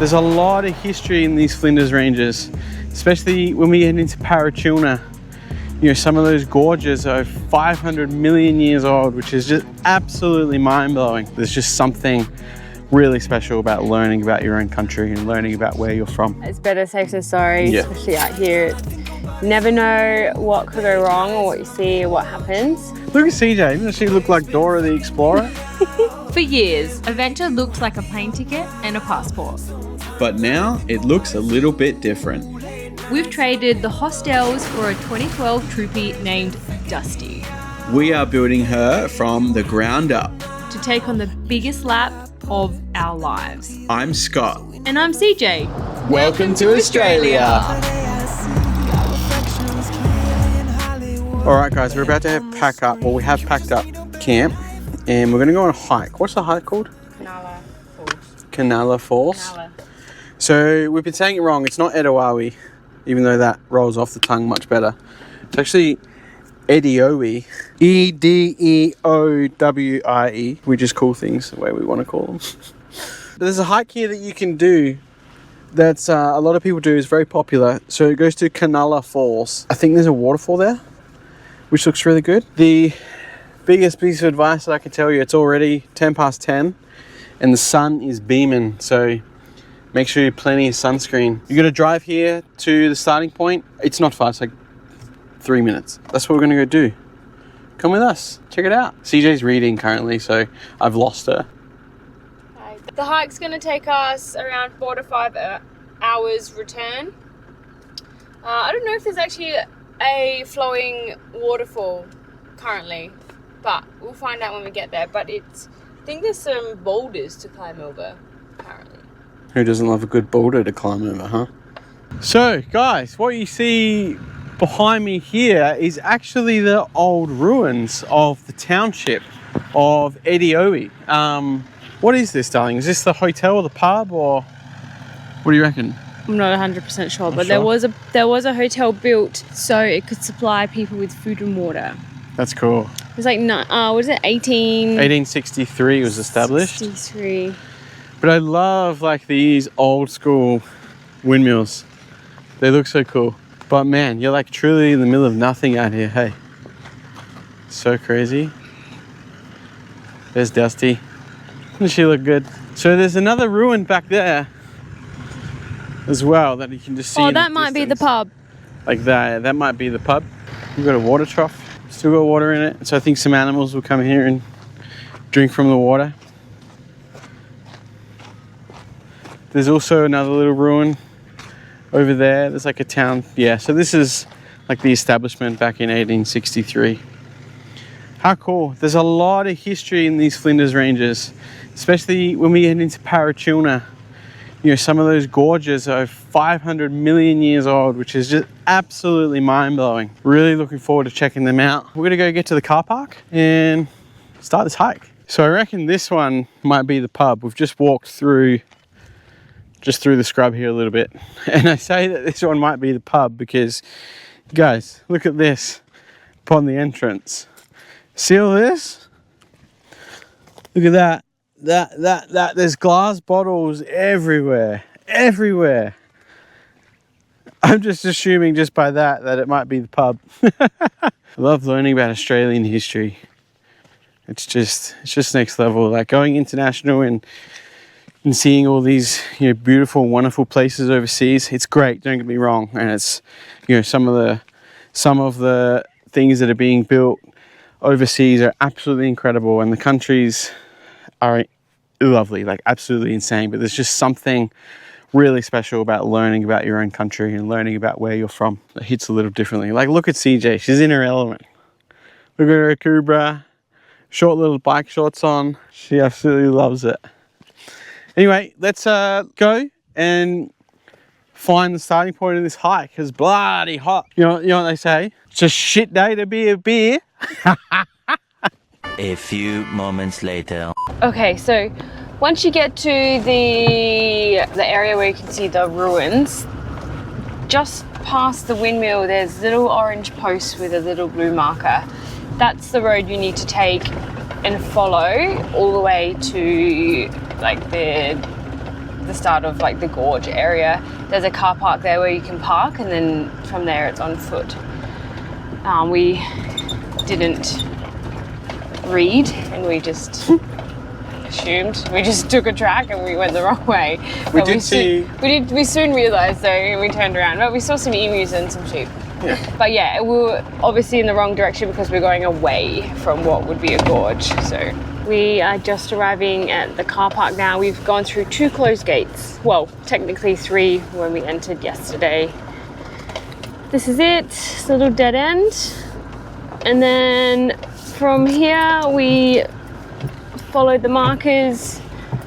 There's a lot of history in these Flinders Ranges, especially when we get into Parachilna. You know, some of those gorges are 500 million years old, which is just absolutely mind-blowing. There's just something really special about learning about your own country and learning about where you're from. It's better safe than sorry, especially out here. You never know what could go wrong or what you see or what happens. Look at CJ, doesn't she look like Dora the Explorer? For years, a venture looked like a plane ticket and a passport. But now it looks a little bit different. We've traded the hostels for a 2012 troopie named Dusty We are building her from the ground up. to take on the biggest lap of our lives. I'm Scott. And I'm CJ. Welcome to Australia. All right, guys, we're about to pack up. Well, we have packed up camp, and we're going to go on a hike. What's the hike called? Canala Falls. So we've been saying it wrong. It's not Edeowie, even though that rolls off the tongue much better. It's actually Edeowie. E-D-E-O-W-I-E. We just call things the way we want to call them. But there's a hike here that you can do that's a lot of people do. It's very popular. So it goes to Canala Falls. I think there's a waterfall there, which looks really good. The biggest piece of advice that I can tell you, it's already 10 past 10 and the sun is beaming. So make sure you have plenty of sunscreen. You're gonna drive here to the starting point. It's not far, it's like 3 minutes. That's what we're gonna go do. Come with us, check it out. CJ's reading currently, so I've lost her. The hike's going to take us around 4 to 5 hours return. I don't know if there's actually a flowing waterfall currently, but we'll find out when we get there. But I think there's some boulders to climb over, apparently. Who doesn't love a good boulder to climb over, huh? So, guys, what you see behind me here is actually the old ruins of the township of Edeowie. What is this, darling? Is this the hotel or the pub, or what do you reckon? I'm not 100% sure, but there was a hotel built so it could supply people with food and water. That's cool. It was like, what is it, 1863 was established. 63. But I love like these old school windmills. They look so cool. But man, you're like truly in the middle of nothing out here, hey. So crazy. There's Dusty. Doesn't she look good? So there's another ruin back there as well that you can just see. Oh, that might be the pub. Like that. That might be the pub. We've got a water trough. Still got water in it. So I think some animals will come here and drink from the water. There's also another little ruin over there. There's like a town. Yeah, so this is like the establishment back in 1863. How cool. There's a lot of history in these Flinders Ranges, especially when we get into Parachilna. You know, some of those gorges are 500 million years old, which is just absolutely mind-blowing. Really looking forward to checking them out. We're gonna go get to the car park and start this hike. So I reckon this one might be the pub. We've just walked through the scrub here a little bit. And I say that this one might be the pub because, guys, look at this upon the entrance. See all this? Look at that. That. There's glass bottles everywhere. Everywhere. I'm just assuming just by that it might be the pub. I love learning about Australian history. It's just next level. Like going international and seeing all these, you know, beautiful, wonderful places overseas. It's great, don't get me wrong. And it's, you know, some of the things that are being built overseas are absolutely incredible, and the countries are lovely, like absolutely insane. But there's just something really special about learning about your own country and learning about where you're from. It hits a little differently. Like, look at CJ, she's in her element. Look at her Cobra, short little bike shorts on. She absolutely loves it. Anyway, let's go and find the starting point of this hike. It's bloody hot. You know what they say? It's a shit day to be a beer. A few moments later. Okay, so once you get to the area where you can see the ruins, just past the windmill, there's little orange posts with a little blue marker. That's the road you need to take and follow all the way to like the the start of like the gorge area. There's a car park there where you can park, and then from there it's on foot. We didn't read, and we just assumed. We just took a track and we went the wrong way. We But did we soon realised though, and we turned around. But we saw some emus and some sheep. Yeah. But yeah, we were obviously in the wrong direction because we're going away from what would be a gorge. So we are just arriving at the car park now. We've gone through 2 closed gates. Well, technically 3 when we entered yesterday. This is it. It's a little dead end. And then from here we followed the markers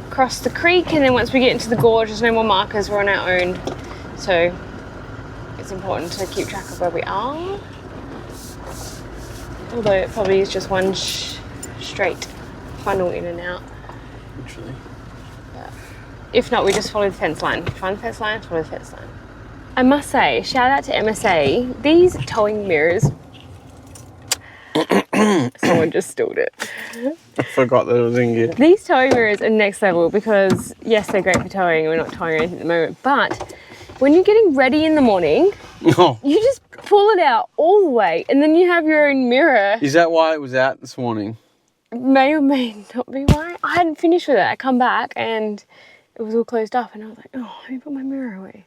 across the creek, and then once we get into the gorge there's no more markers, we're on our own. So it's important to keep track of where we are. Although it probably is just one straight funnel in and out. Literally. But if not, we just follow the fence line. Find the fence line, follow the fence line. I must say, shout out to MSA, these towing mirrors. Someone just stole it. I forgot that it was in gear. These towing mirrors are next level because, yes, they're great for towing. We're not towing anything at the moment. But when you're getting ready in the morning, Oh, you just pull it out all the way and then you have your own mirror. is that why it was out this morning? May or may not be why. I hadn't finished with it. I come back and it was all closed up and I was like, oh, let me put my mirror away.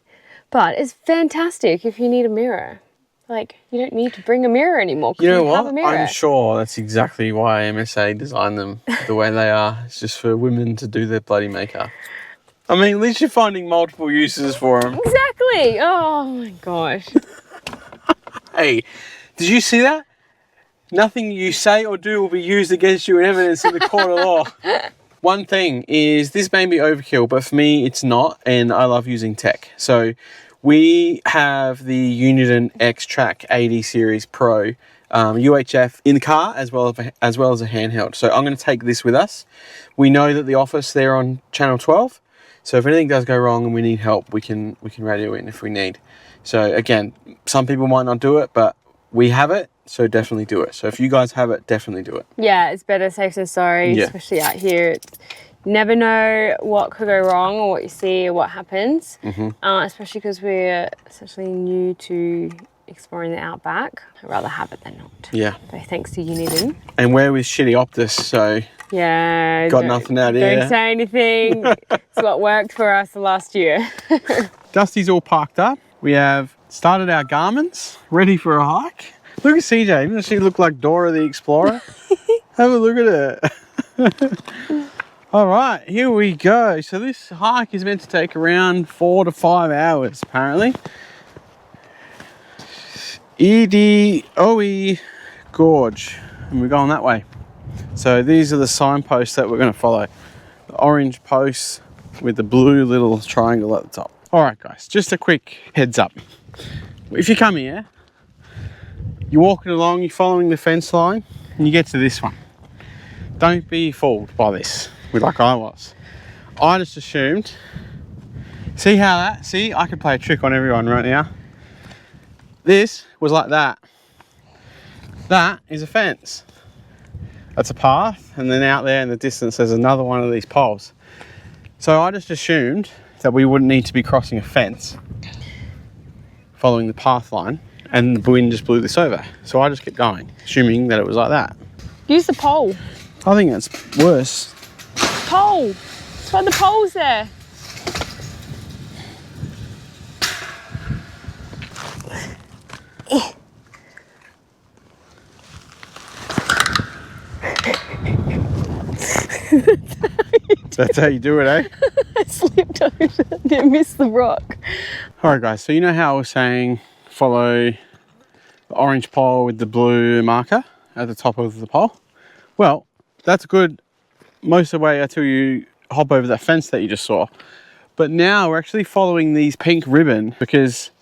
But it's fantastic if you need a mirror. Like, you don't need to bring a mirror anymore. You know have what? a mirror. I'm sure that's exactly why MSA designed them the way they are. It's just for women to do their bloody makeup. I mean, at least you're finding multiple uses for them. Exactly. Oh my gosh. Hey, did you see that? Nothing you say or do will be used against you in evidence in the court of law. One thing is, this may be overkill, but for me it's not, and I love using tech. So we have the Uniden X-Track 80 Series Pro UHF in the car as well as a handheld. So I'm going to take this with us. We know that the office, they're on channel 12. So if anything does go wrong and we need help, we can radio in if we need. So again, some people might not do it, but we have it, so definitely do it. So if you guys have it, definitely do it. Yeah, it's better safe than sorry, Yeah. especially out here. You never know what could go wrong or what you see or what happens, especially because we're essentially new to exploring the Outback. I'd rather have it than not. Yeah. So thanks to Uniden. And we're with shitty Optus, so Yeah. got nothing out here. Don't say anything. It's what worked for us the last year. Dusty's all parked up. We have started our Garmins, ready for a hike. Look at CJ, doesn't she look like Dora the Explorer? Have a look at her. All right, here we go. So this hike is meant to take around 4 to 5 hours, apparently. Edeowie Gorge, and we're going that way. So these are the signposts that we're going to follow. The orange posts with the blue little triangle at the top. All right, guys, just a quick heads up. If you come here, you're walking along, you're following the fence line, and you get to this one. Don't be fooled by this, like I was. I just assumed, see I could play a trick on everyone right now. This was like that. That is a fence. That's a path, and then out there in the distance there's another one of these poles. So I just assumed that we wouldn't need to be crossing a fence following the path line, and the wind just blew this over. So I just kept going, assuming that it was like that. Use the pole. I think that's worse. Pole. That's why the pole's there. That's how you do it, eh? I slipped over and missed the rock. All right, guys, so you know how I was saying follow the orange pole with the blue marker at the top of the pole? Well, that's good most of the way until you hop over that fence that you just saw. But now we're actually following these pink ribbon because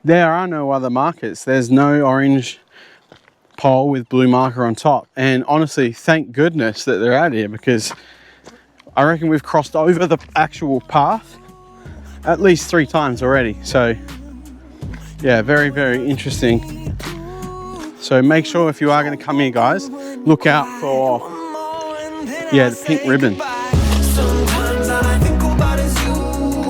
there are no other markers. There's no orange pole with blue marker on top. And honestly, thank goodness that they're out here, because I reckon we've crossed over the actual path at least 3 times already. So yeah, very, very interesting. So make sure if you are going to come here, guys, look out for, yeah, the pink ribbon. Sometimes all I think about is you.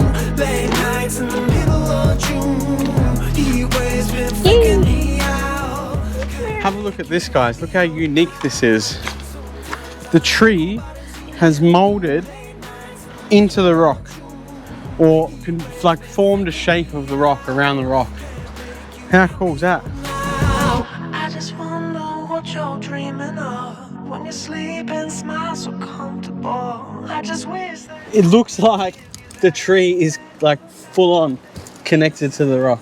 Have a look at this, guys. Look how unique this is. The tree has molded into the rock, or like formed a shape of the rock around the rock. How cool is that? I just wonder what you're dreaming of when you sleep and smile so comfortable. I just wish that It looks like the tree is like full on connected to the rock,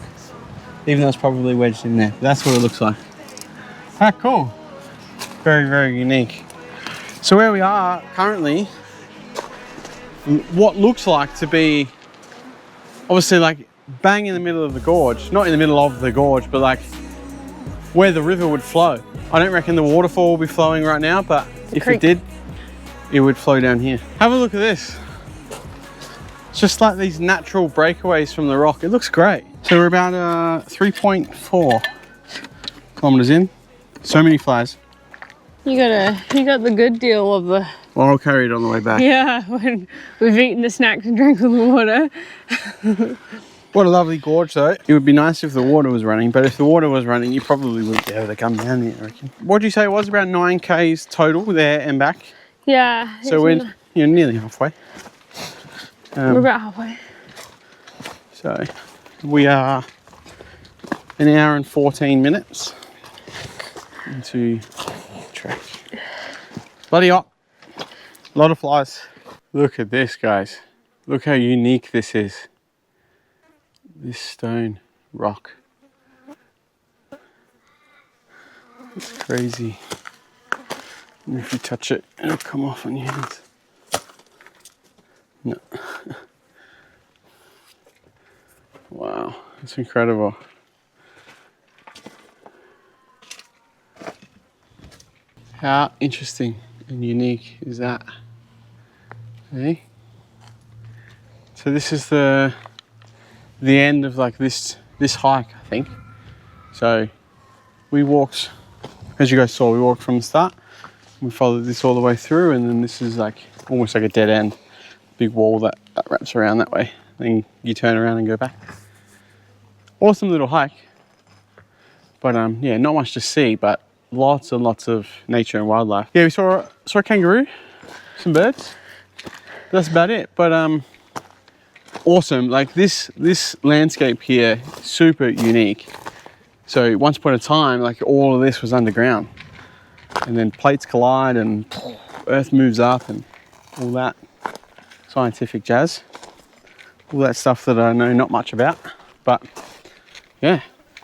even though it's probably wedged in there. But that's what it looks like. How cool. Very, very unique. So where we are currently, what looks like to be obviously like bang in the middle of the gorge, not in the middle of the gorge, but like where the river would flow. I don't reckon the waterfall will be flowing right now, but if it did, it would flow down here. Have a look at this. It's just like these natural breakaways from the rock. It looks great. So we're about 3.4 kilometers in. So many flies. You got the good deal of the. Well, I'll carry it on the way back. Yeah, when we've eaten the snacks and drank all the water. What a lovely gorge though. It would be nice if the water was running, but if the water was running, you probably wouldn't be able to come down there, I reckon. What did you say it was? About 9 Ks total there and back? Yeah. So we're nearly halfway. We're about halfway. So we are an hour and 14 minutes into track. Bloody hot. A lot of flies. Look at this, guys. Look how unique this is. This stone rock. It's crazy. And if you touch it, it'll come off on your hands. No. Wow, it's incredible. How interesting and unique is that? Okay. So this is the end of like this hike, I think. So we walked, as you guys saw, we walked from the start. We followed this all the way through, and then this is like almost like a dead end, big wall that wraps around that way. Then you turn around and go back. Awesome little hike, but yeah, not much to see, but lots and lots of nature and wildlife. Yeah, we saw a kangaroo, some birds. That's about it. But awesome. Like this landscape here, super unique. So once upon a time, like all of this was underground, and then plates collide and Earth moves up and all that scientific jazz. All that stuff that I know not much about, but yeah,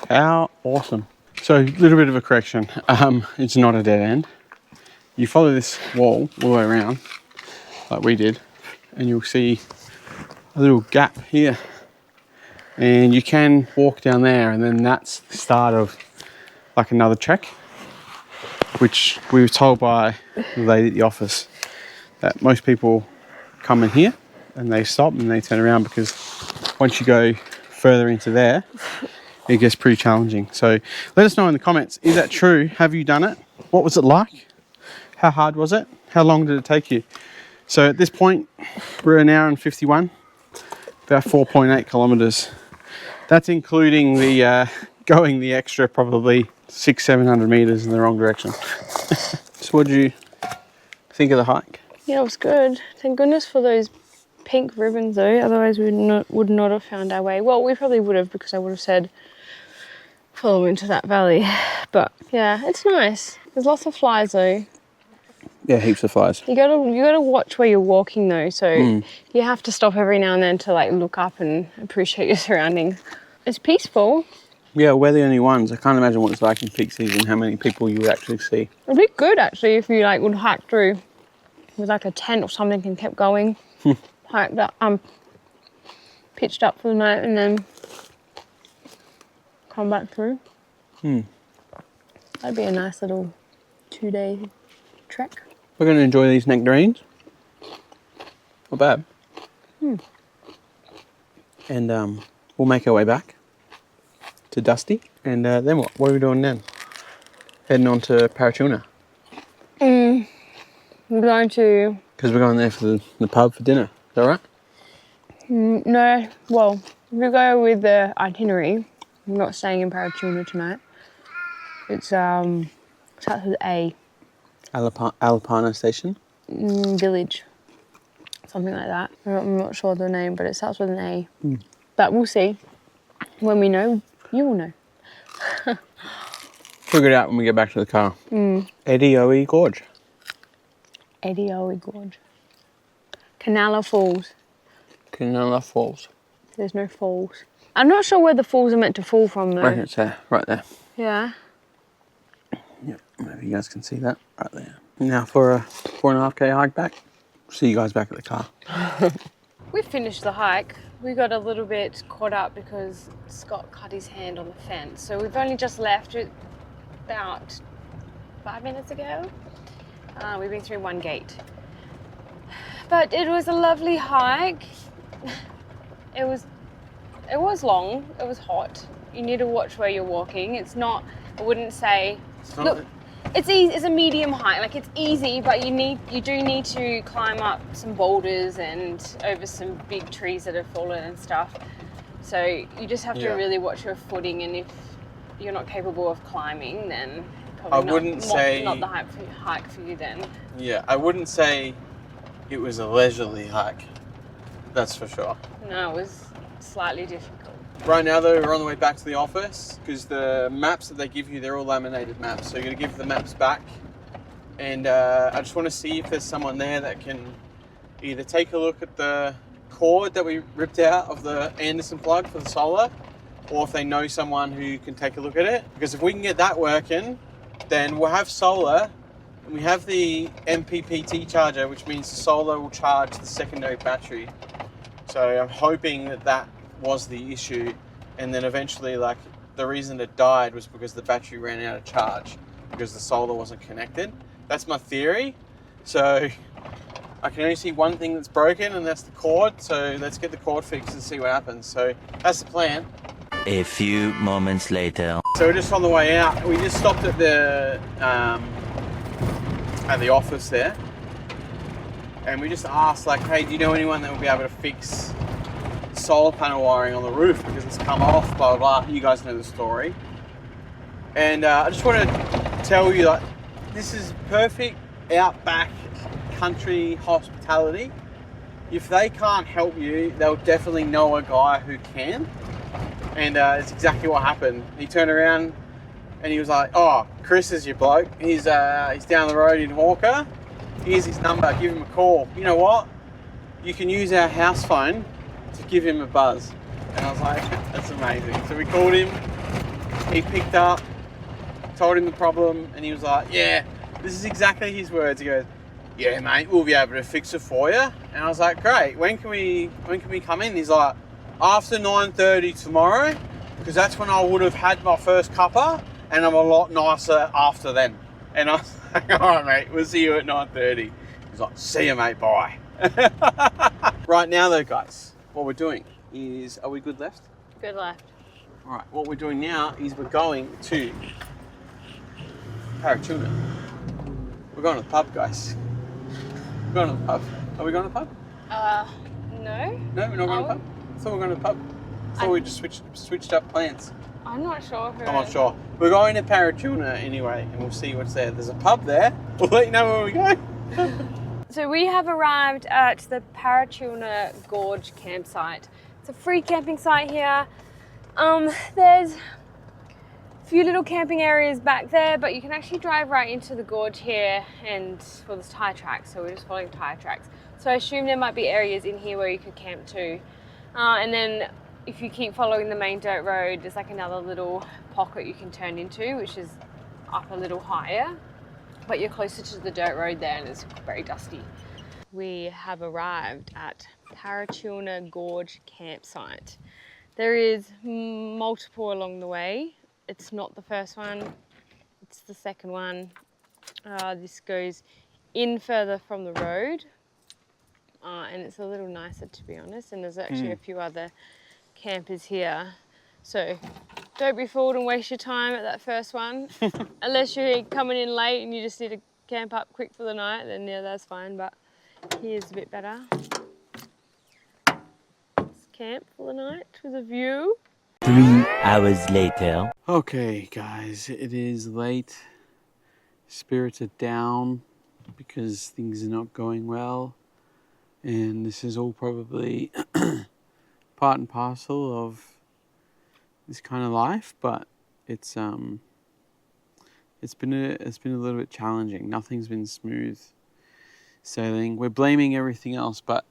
how awesome. So a little bit of a correction. It's not a dead end. You follow this wall all the way around, like we did, and you'll see a little gap here. And you can walk down there, and then that's the start of like another trek, which we were told by the lady at the office that most people come in here and they stop and they turn around, because once you go further into there, it gets pretty challenging. So let us know in the comments, is that true? Have you done it? What was it like? How hard was it? How long did it take you? So at this point, we're an hour and 51, about 4.8 kilometers. That's including the going the extra probably 600-700 meters in the wrong direction. So what did you think of the hike? Yeah, it was good. Thank goodness for those pink ribbons though, otherwise we would not have found our way. Well, we probably would have, because I would have said follow into that valley. But yeah, it's nice. There's lots of flies though. Yeah, heaps of flies. You gotta watch where you're walking though, so you have to stop every now and then to like look up and appreciate your surroundings. It's peaceful. Yeah, we're the only ones. I can't imagine what it's like in peak season, how many people you would actually see. It'd be good actually if you like would hike through with like a tent or something and kept going. Hiked up, pitched up for the night and then come back through. That'd be a nice little 2-day trek. We're going to enjoy these nectarines. Not bad. And we'll make our way back to Dusty. And then what? What are we doing then? Heading on to Paratuna. We're going to... Because we're going there for the pub for dinner. Is that right? No, well, if we go with the itinerary, we're not staying in Paratuna tonight. It's starts with A. Alpana Station. Village. Something like that. I'm not sure the name, but it starts with an A. But we'll see. When we know, you will know. Figure it out when we get back to the car. Edeowie Gorge. Edeowie Gorge. Canala Falls. Canala Falls. There's no falls. I'm not sure where the falls are meant to fall from though. Right, it's there, right there. Yeah. Yep, maybe you guys can see that right there. Now for a 4.5K hike back. See you guys back at the car. We finished the hike. We got a little bit caught up because Scott cut his hand on the fence. So we've only just left it about 5 minutes ago. We've been through one gate. But it was a lovely hike. It was long, it was hot. You need to watch where you're walking. It's not, I wouldn't say, look, it's easy, it's a medium hike, like it's easy, but you do need to climb up some boulders and over some big trees that have fallen and stuff. So you just have to really watch your footing, and if you're not capable of climbing, then probably not the hike for you then. Yeah, I wouldn't say it was a leisurely hike. That's for sure. No, it was slightly difficult. Right now though, we're on the way back to the office because the maps that they give you, they're all laminated maps. So you're going to give the maps back. And I just want to see if there's someone there that can either take a look at the cord that we ripped out of the Anderson plug for the solar, or if they know someone who can take a look at it. Because if we can get that working, then we'll have solar and we have the MPPT charger, which means the solar will charge the secondary battery. So I'm hoping that that was the issue, and then eventually, like, the reason it died was because the battery ran out of charge because the solar wasn't connected. That's my theory. So I can only see one thing that's broken, and that's the cord. So let's get the cord fixed and see what happens. So that's the plan. A few moments later. So we're just on the way out. We just stopped at the office there, and we just asked, like, hey, do you know anyone that will be able to fix solar panel wiring on the roof because it's come off, blah, blah, blah. You guys know the story. And I just want to tell you that this is perfect outback country hospitality. If they can't help you, they'll definitely know a guy who can. And it's exactly what happened. He turned around and he was like, oh, Chris is your bloke. He's down the road in Hawker. Here's his number, give him a call. You know what? You can use our house phone to give him a buzz. And I was like, that's amazing. So we called him, he picked up, told him the problem, and he was like, yeah, this is exactly his words. He goes, yeah, mate, we'll be able to fix it for you. And I was like, great, when can we come in? He's like, after 9:30 tomorrow, because that's when I would have had my first cuppa, and I'm a lot nicer after then. And I was like, all right, mate, we'll see you at 9:30. He's like, see you, mate, bye. Right now though, guys, what we're doing is, are we good left? Good left. All right, what we're doing now is we're going to Paratuna. We're going to the pub, guys. We're going to the pub. Are we going to the pub? No. No, we're not going to the pub? I thought we were going to the pub. I thought we just switched up plans. I'm not sure. I'm not sure. We're going to Paratuna anyway, and we'll see what's there. There's a pub there. We'll let you know where we go. So we have arrived at the Paratuna Gorge campsite. It's a free camping site here. There's a few little camping areas back there, but you can actually drive right into the gorge here, and well, there's tire tracks, so we're just following tire tracks. So I assume there might be areas in here where you could camp too. And then if you keep following the main dirt road, there's like another little pocket you can turn into, which is up a little higher. But you're closer to the dirt road there, and it's very dusty. We have arrived at Paratuna Gorge campsite. There is multiple along the way. It's not the first one, it's the second one. This goes in further from the road, and it's a little nicer, to be honest. And there's actually a few other campers here. So don't be fooled and waste your time at that first one. Unless you're coming in late and you just need to camp up quick for the night, then yeah, that's fine. But here's a bit better. Let's camp for the night with a view. 3 hours later. Okay, guys, it is late. Spirits are down because things are not going well. And this is all probably part and parcel of this kind of life, but it's been a little bit challenging. Nothing's been smooth sailing. We're blaming everything else, but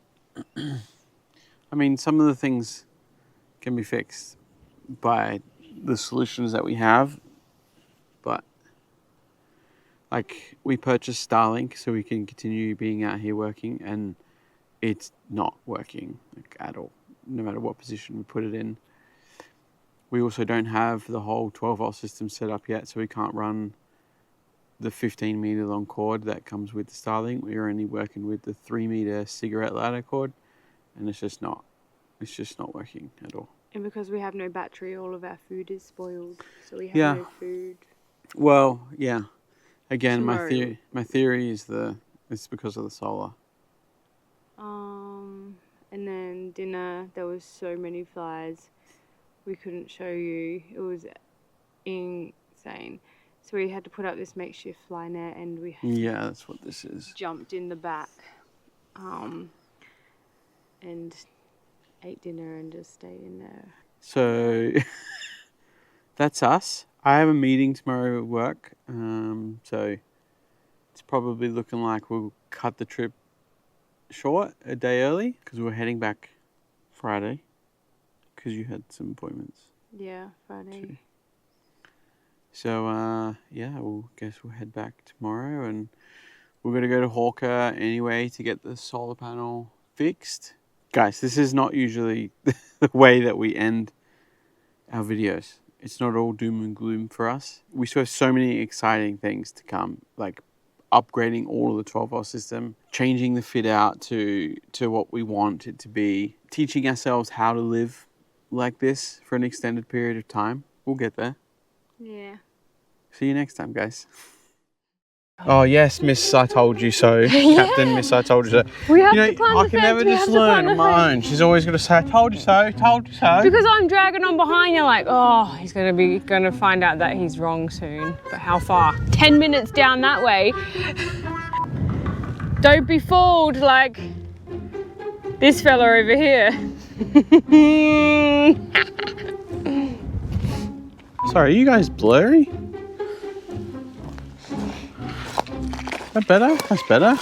I mean, some of the things can be fixed by the solutions that we have, but like we purchased Starlink so we can continue being out here working, and it's not working like at all, no matter what position we put it in. We also don't have the whole 12-volt system set up yet, so we can't run the 15-meter long cord that comes with the Starlink. We're only working with the 3-meter cigarette lighter cord, and it's just not working at all. And because we have no battery, all of our food is spoiled, so we have no food. Well, yeah. Again, Tomorrow. my theory is it's because of the solar. And then dinner, there was so many flies, we couldn't show you. It was insane. So we had to put up this makeshift fly net, and we That's what this is. jumped in the back, and ate dinner and just stayed in there. So that's us. I have a meeting tomorrow at work, so it's probably looking like we'll cut the trip short a day early because we're heading back Friday because you had some appointments. Yeah, Friday. Too. So we'll head back tomorrow, and we're gonna go to Hawker anyway to get the solar panel fixed. Guys, this is not usually the way that we end our videos. It's not all doom and gloom for us. We still have so many exciting things to come, like upgrading all of the 12-volt system, changing the fit out to what we want it to be, teaching ourselves how to live like this for an extended period of time. We'll get there. Yeah. See you next time, guys. Oh yes, Miss I told you so. Captain Miss I told you so. We have to climb I the can fence, never we just have to learn climb on the my own. She's always gonna say, I told you so, told you so. Because I'm dragging on behind you, like, oh, he's gonna find out that he's wrong soon. But how far? 10 minutes down that way. Don't be fooled like this fella over here. Sorry, are you guys blurry? That better? That's better.